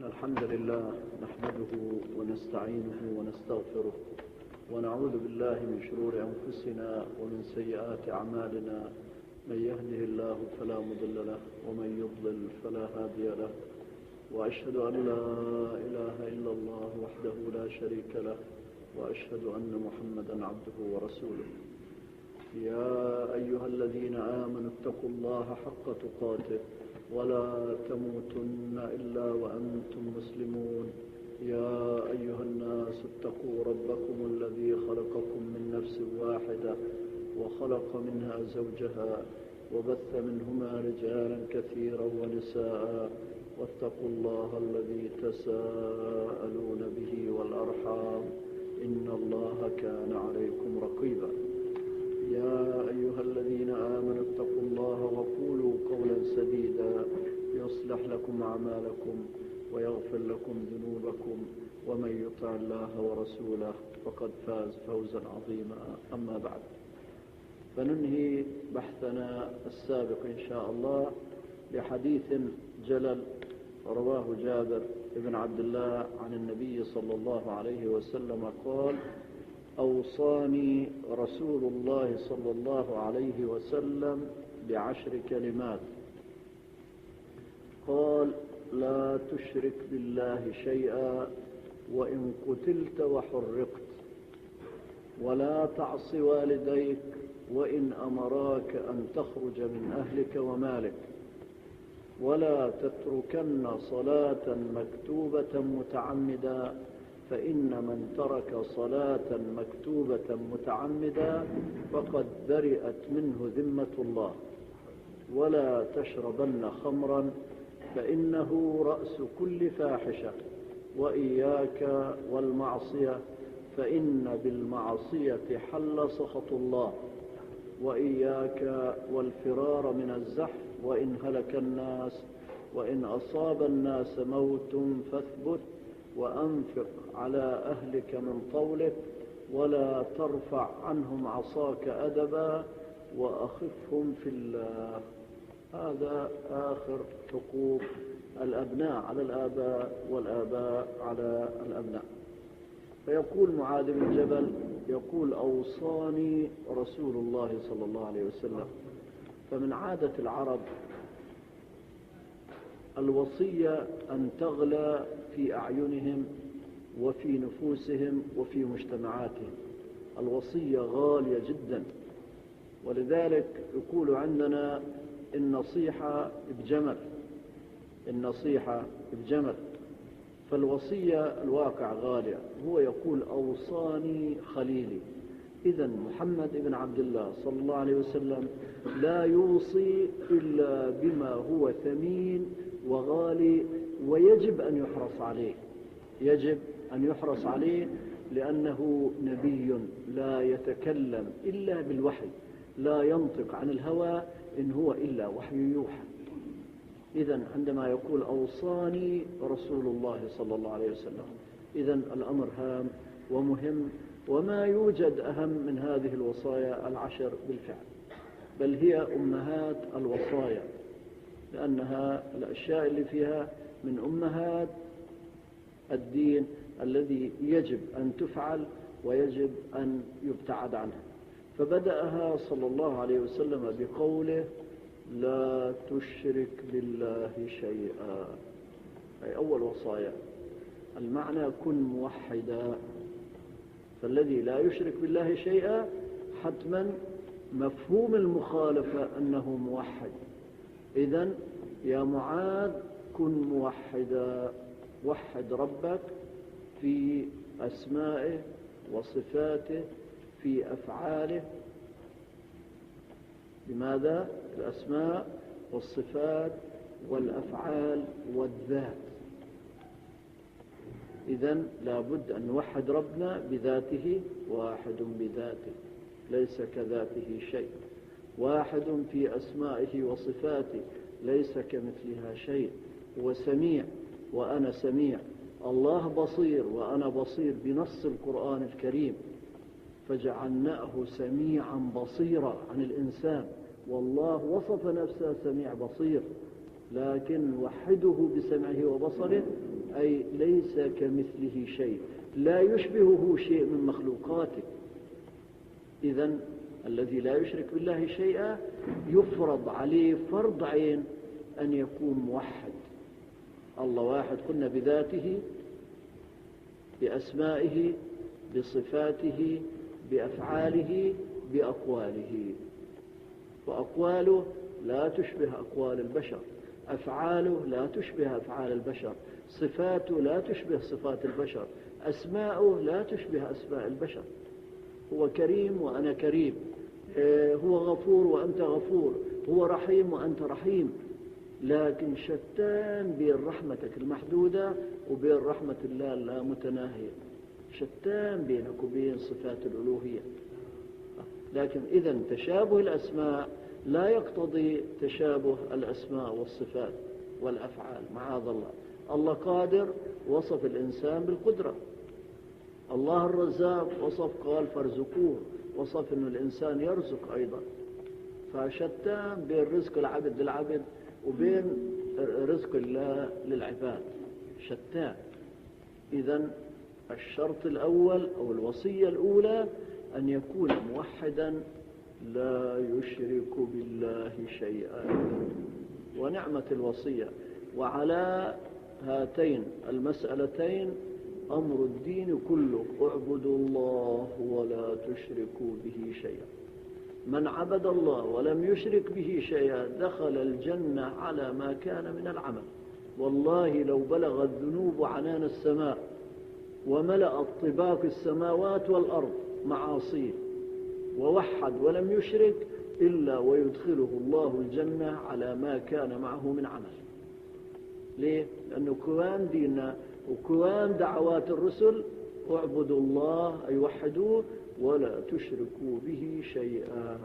إن الحمد لله نحمده ونستعينه ونستغفره ونعوذ بالله من شرور أنفسنا ومن سيئات أعمالنا. من يهده الله فلا مضل له ومن يضلل فلا هادي له، وأشهد أن لا إله إلا الله وحده لا شريك له، وأشهد أن محمدا عبده ورسوله. يا أيها الذين آمنوا اتقوا الله حق تقاته ولا تموتن إلا وأنتم مسلمون. يا أيها الناس اتقوا ربكم الذي خلقكم من نفس واحدة وخلق منها زوجها وبث منهما رجالا كثيرا ونساء، واتقوا الله الذي تساءلون به والأرحام إن الله كان عليكم رقيبا. يا أيها الذين آمنوا اتقوا الله وقولوا قولا سديدا يصلح لكم أعمالكم ويغفر لكم ذنوبكم، ومن يطع الله ورسوله فقد فاز فوزا عظيما. أما بعد، فننهي بحثنا السابق إن شاء الله بحديث جلل رواه جابر بن عبد الله عن النبي صلى الله عليه وسلم قال: أوصاني رسول الله صلى الله عليه وسلم ب10 كلمات. قال: لا تشرك بالله شيئا وإن قتلت وحرقت، ولا تعص والديك وإن أمراك أن تخرج من أهلك ومالك، ولا تتركن صلاة مكتوبة متعمدا، فإن من ترك صلاة مكتوبة متعمدا فقد برئت منه ذمة الله. ولا تشربن خمرا فإنه رأس كل فاحشة، وإياك والمعصية فإن بالمعصية حل سخط الله، وإياك والفرار من الزحف وإن هلك الناس، وإن أصاب الناس موت فاثبت، وأنفق على أهلك من طولك، ولا ترفع عنهم عصاك أدبا، وأخفهم في الله. هذا آخر حقوق الأبناء على الآباء والآباء على الأبناء. فيقول معاذ بن جبل يقول: أوصاني رسول الله صلى الله عليه وسلم. فمن عادة العرب الوصية أن تغلى في أعينهم وفي نفوسهم وفي مجتمعاتهم. الوصية غالية جدا، ولذلك يقول عندنا النصيحة بجمل، النصيحة بجمل. فالوصية الواقع غالية. هو يقول: أوصاني خليلي. إذن محمد بن عبد الله صلى الله عليه وسلم لا يوصي إلا بما هو ثمين وغالي، ويجب أن يحرص عليه، يجب أن يحرص عليه، لأنه نبي لا يتكلم إلا بالوحي، لا ينطق عن الهوى، إن هو إلا وحي يوحى. إذن عندما يقول أوصاني رسول الله صلى الله عليه وسلم، إذن الأمر هام ومهم، وما يوجد أهم من هذه الوصايا 10 بالفعل، بل هي أمهات الوصايا، لأنها الأشياء اللي فيها من أمهات الدين الذي يجب أن تفعل ويجب أن يبتعد عنها. فبدأها صلى الله عليه وسلم بقوله: لا تشرك بالله شيئا، أي أول وصايا. المعنى: كن موحدا. فالذي لا يشرك بالله شيئا حتما مفهوم المخالفة أنه موحد. إذن يا معاذ كن موحدا، وحد ربك في أسمائه وصفاته، في أفعاله. لماذا؟ الأسماء والصفات والأفعال والذات. إذن لابد أن نوحد ربنا بذاته، واحد بذاته ليس كذاته شيء، واحد في أسمائه وصفاته ليس كمثلها شيء. هو سميع وأنا سميع، الله بصير وأنا بصير بنص القرآن الكريم، فجعلناه سميعا بصيرا عن الإنسان، والله وصف نفسه سميع بصير، لكن وحده بسمعه وبصره أي ليس كمثله شيء، لا يشبهه شيء من مخلوقاته. إذن الذي لا يشرك بالله شيئا يفرض عليه فرض عين أن يكون موحد. الله واحد قلنا بذاته، بأسمائه، بصفاته، بأفعاله، بأقواله. وأقواله لا تشبه أقوال البشر، أفعاله لا تشبه أفعال البشر، صفاته لا تشبه صفات البشر، أسماؤه لا تشبه أسماء البشر. هو كريم وأنا كريم، هو غفور وأنت غفور، هو رحيم وأنت رحيم، لكن شتان بين رحمتك المحدودة وبين رحمة الله اللامتناهية، شتان بينك وبين صفات الألوهية. لكن إذن تشابه الأسماء لا يقتضي تشابه الأسماء والصفات والأفعال، معاذ الله. الله قادر، وصف الإنسان بالقدرة. الله الرزاق وصف قال فارزقوه، وصف أن الإنسان يرزق أيضا. فشتان بين رزق العبد للعبد وبين رزق الله للعباد، شتان. إذن الشرط الأول أو الوصية الأولى أن يكون موحدا لا يشرك بالله شيئا، ونعمة الوصية. وعلى هاتين المسألتين أمر الدين كله، اعبدوا الله ولا تشركوا به شيئا. من عبد الله ولم يشرك به شيئا دخل الجنة على ما كان من العمل. والله لو بلغت الذنوب عنان السماء وملأت طباق السماوات والأرض معاصيه ووحد ولم يشرك إلا ويدخله الله الجنة على ما كان معه من عمل. ليه؟ لأنه قوام ديننا وقوام دعوات الرسل اعبدوا الله أي وحدوه ولا تشركوا به شيئا.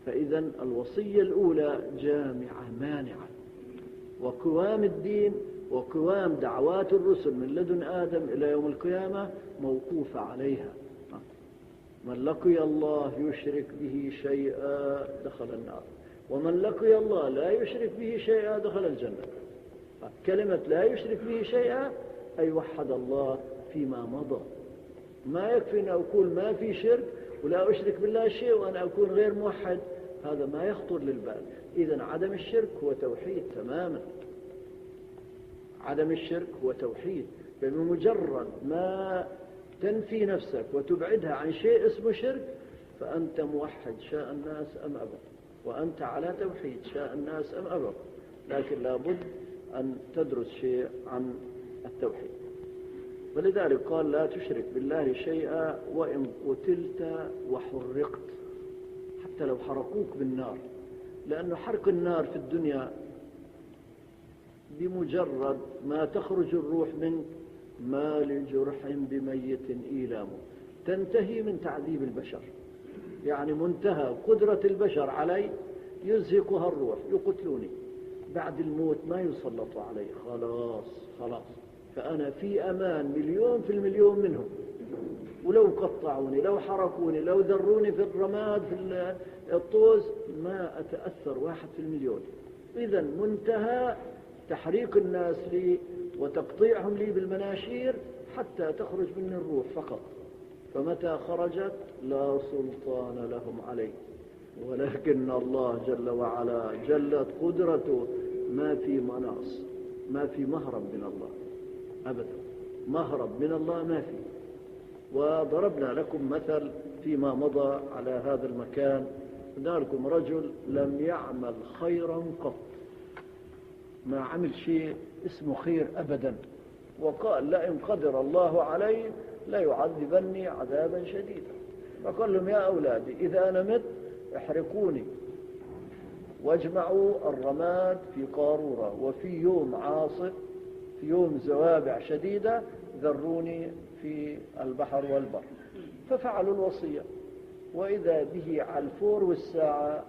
فإذا الوصية الأولى جامعة مانعة، وقوام الدين وقوام دعوات الرسل من لدن آدم إلى يوم القيامة موقوفة عليها. من لقي الله يشرك به شيئا دخل النار، ومن لقي الله لا يشرك به شيئا دخل الجنة. كلمة لا يشرك به شيئا أي وحد الله فيما مضى. ما يكفي أن أقول ما في شرك ولا أشرك بالله شيء وأنا أكون غير موحد، هذا ما يخطر للبال. إذن عدم الشرك هو توحيد تماما، عدم الشرك هو توحيد. بمجرد ما تنفي نفسك وتبعدها عن شيء اسمه شرك فأنت موحد شاء الناس أم أبوا، وأنت على توحيد شاء الناس أم أبوا. لكن لابد أن تدرس شيء عن التوحيد. ولذلك قال لا تشرك بالله شيئا وإن قتلت وحرقت، حتى لو حرقوك بالنار، لأنه حرق النار في الدنيا بمجرد ما تخرج الروح منك ما لجرح بميت إيلام، تنتهي من تعذيب البشر. يعني منتهى قدرة البشر علي يزهقها الروح، يقتلوني، بعد الموت ما يسلطوا علي، خلاص فأنا في أمان 1,000,000% منهم. ولو قطعوني، لو حرقوني، لو ذروني في الرماد في الطوز ما أتأثر 1/1,000,000. إذن منتهى تحريق الناس لي وتقطيعهم لي بالمناشير حتى تخرج مني الروح فقط. فمتى خرجت لا سلطان لهم عليه. ولكن الله جل وعلا جلت قدرته ما في مناص، ما في مهرب من الله أبدا، مهرب من الله ما في. وضربنا لكم مثل فيما مضى على هذا المكان، قلنا لكم رجل لم يعمل خيرا قط، ما عمل شيء اسمه خير أبدا، وقال لئن قدر الله علي لا يعذبني عذابا شديدا. فقال لهم يا أولادي إذا أنا مت احرقوني واجمعوا الرماد في قارورة، وفي يوم عاصف في يوم زوابع شديدة ذروني في البحر والبر. ففعلوا الوصية، وإذا به على الفور والساعة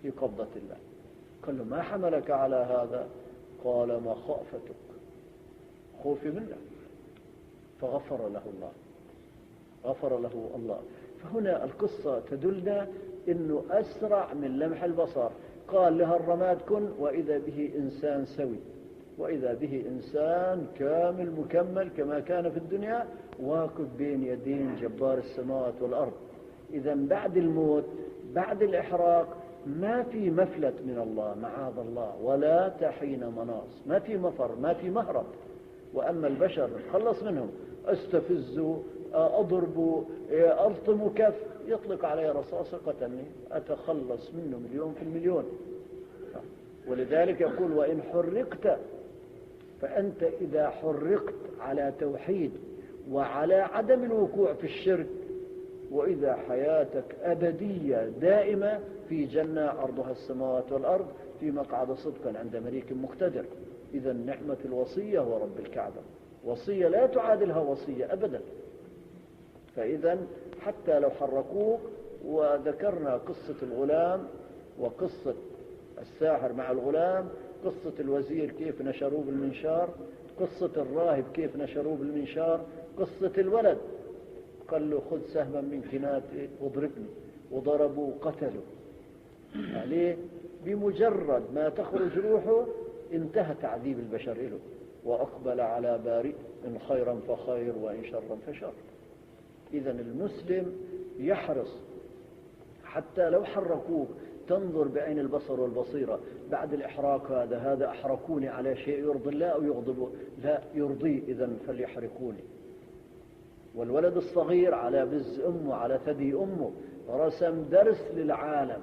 في قبضة الله. قال له ما حملك على هذا؟ قال مخافتك، خوفي منك. فغفر له الله، غفر له الله. فهنا القصة تدلنا إنه أسرع من لمح البصر. قال لها الرماد كن، وإذا به إنسان سوي وإذا به إنسان كامل مكمل كما كان في الدنيا، واقف بين يدين جبار السماوات والأرض. إذا بعد الموت، بعد الإحراق، ما في مفلت من الله معاذ الله، ولا تحين مناص، ما في مفر، ما في مهرب. وأما البشر خلص منهم، استفزوا، أضربوا، ألطموا كف، يطلق علي رصاصة قتلني، أتخلص منه مليون في المليون. ولذلك يقول وإن حرقت، فأنت إذا حرقت على توحيد وعلى عدم الوقوع في الشرك، وإذا حياتك أبدية دائمة في جنة عرضها السماوات والأرض في مقعد صدق عند مليك مقتدر. إذا نعمة الوصية ورب الكعبة، وصية لا تعادلها وصية أبدا. فإذا حتى لو حرقوك، وذكرنا قصة الغلام وقصة الساحر مع الغلام، قصة الوزير كيف نشروه بالمنشار، قصة الراهب كيف نشروه بالمنشار، قصة الولد قال له خذ سهما من كناتي واضربني، وضربوا وقتلوا. عليه بمجرد ما تخرج روحه انتهى تعذيب البشر له، وأقبل على بارئ إن خيرا فخير وإن شرا فشر. إذا المسلم يحرص حتى لو حركوه تنظر بعين البصر والبصيرة بعد الإحراق، هذا أحرقوني على شيء يرضي الله أو يغضبه؟ لا يرضيه، إذا فليحرقوني. والولد الصغير على بز أمه، على ثدي أمه، رسم درس للعالم.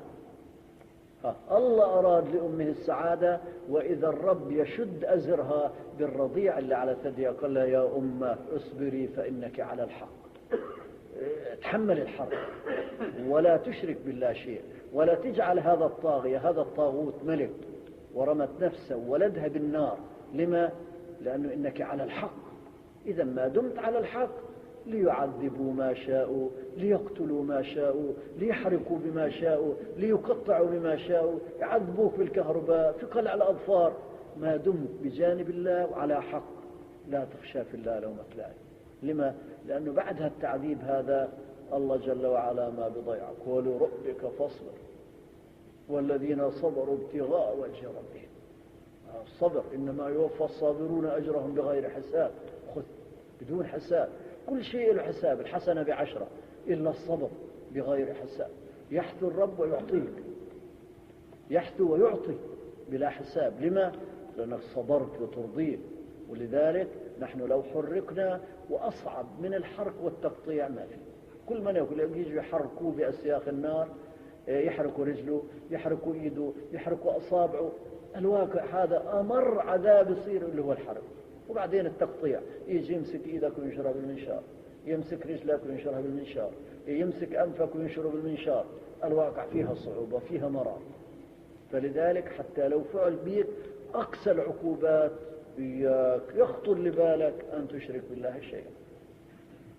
الله أراد لأمه السعادة، وإذا الرب يشد أزرها بالرضيع اللي على ثديها قال لها يا أمه اصبري فإنك على الحق، تحمل الحرب ولا تشرك بالله شيء، ولا تجعل هذا الطاغية هذا الطاغوت ملك. ورمت نفسه وولدها بالنار. لما؟ لأنه إنك على الحق. إذا ما دمت على الحق، ليعذبوا ما شاءوا، ليقتلوا ما شاءوا، ليحرقوا بما شاءوا، ليقطعوا بما شاءوا، يعذبوك بالكهرباء في قلع الأظفار، ما دمت بجانب الله وعلى حق لا تخشى في الله لومة لائم. لما؟ لأنه بعد التعذيب هذا الله جل وعلا ما بضيعك، ولربك فاصبر والذين صبروا ابتغاء وجه ربهم. الصبر إنما يوفى الصابرون أجرهم بغير حساب، خذ بدون حساب، كل شيء له حساب، الحسنة ب10 إلا الصبر بغير حساب. يحثو الرب ويعطيك، يحثو ويعطي بلا حساب. لما؟ لأنك صبرت وترضيه. ولذلك نحن لو حرقنا، وأصعب من الحرق والتقطيع ما في. كل من يقول يجي يحرقوا بأسياخ النار، يحرقوا رجله، يحرقوا إيده، يحرقوا أصابعه. الواقع هذا أمر عذاب يصير اللي هو الحرق. وبعدين التقطيع، يجي يمسك إيدك وينشرها بالمنشار، يمسك رجلك وينشرها بالمنشار، يمسك أنفك وينشره بالمنشار. الواقع فيها صعوبة، فيها مرض. فلذلك حتى لو فعل بيك أقسى العقوبات، إياك يخطر لبالك أن تشرك بالله شيئا.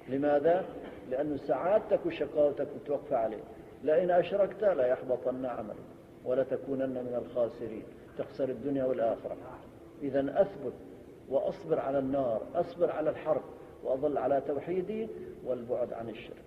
لماذا؟ لأن سعادتك وشقاوتك متوقفة عليه. لئن أشركت لا يحبطن عملك ولا تكونن من الخاسرين، تخسر الدنيا والآخرة. إذا أثبت وأصبر على النار، أصبر على الحرب، وأظل على توحيدي والبعد عن الشرك.